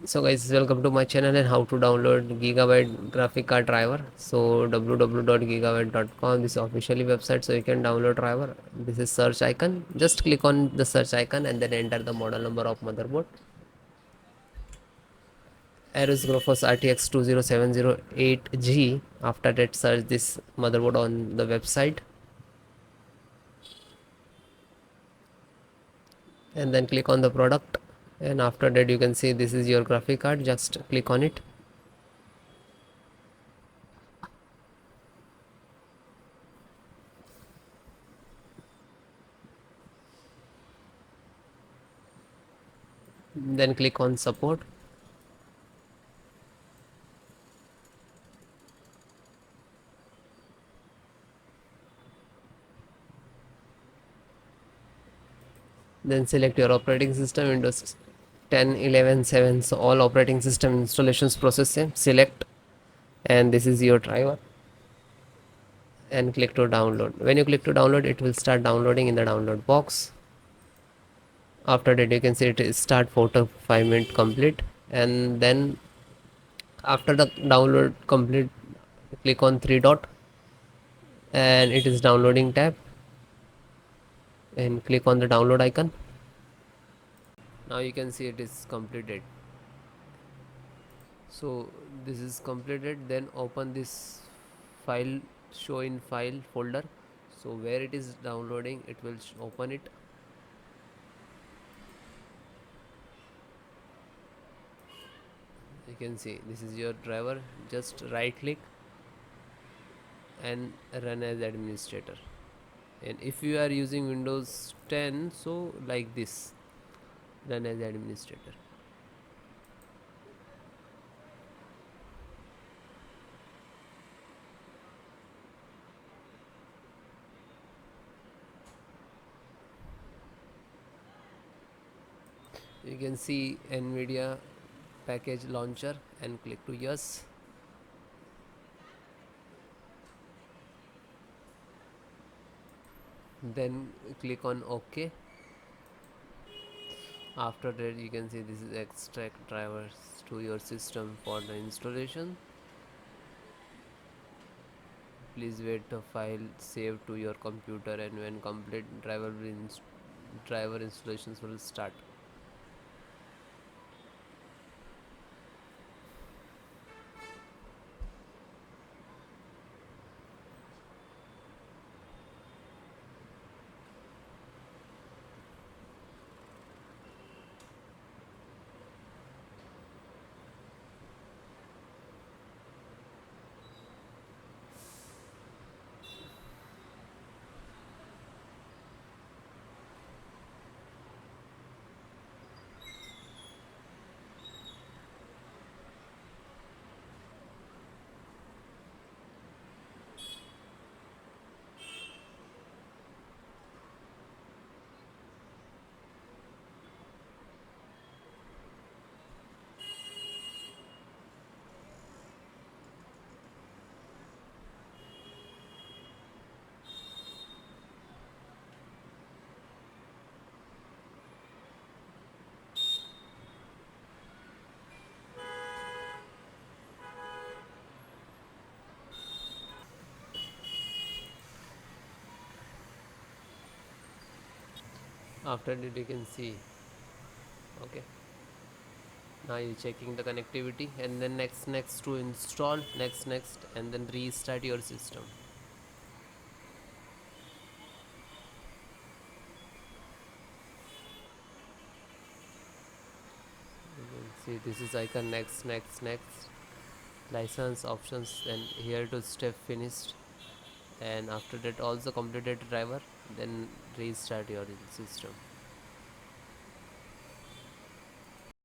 So guys, welcome to my channel and how to download Gigabyte graphic card driver. So www.gigabyte.com, this is officially website, so you can download driver. This is search icon. Just click on the search icon and then enter the model number of motherboard. AORUS RTX 20708G. After that, search this motherboard on the website and then click on the product. And after that, you can see this is your graphic card. Just click on it. Then click on support. Then select your operating system, Windows 10, 11, 7. So all operating system installations process same. Select, and this is your driver, and click to download. When you click to download, it will start downloading in the download box. After that, you can see it is start 4 to 5 minute complete. And then after the download complete, click on three dot and it is downloading tab, and click on the download icon. Now you can see it is completed. So this is completed. Then open this file, show in file folder. So where it is downloading, it will open it. You can see this is your driver. Just right click and run as administrator. And if you are using Windows 10, so like this, run as administrator. You can see Nvidia package launcher and click to yes. Then click on OK. After that, you can see this is extract drivers to your system for the installation. Please wait the file save to your computer, and when complete, driver installations will start. After that, you can see okay. Now you're checking the connectivity, and then next to install, next, and then restart your system. You can see this is icon, next, license options, then here to step finished. And after that, also completed driver, then restart your system.